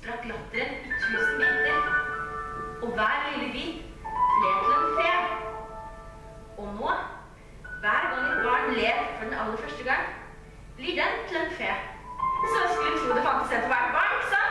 sprakk latteren i 1000 biter, og hver lille bit ble til en fe. Og nå, hver gang et barn ler for den aller første gang, blir den til en fe. Så skulle tro det fantes en for hvert barn, ikke sant?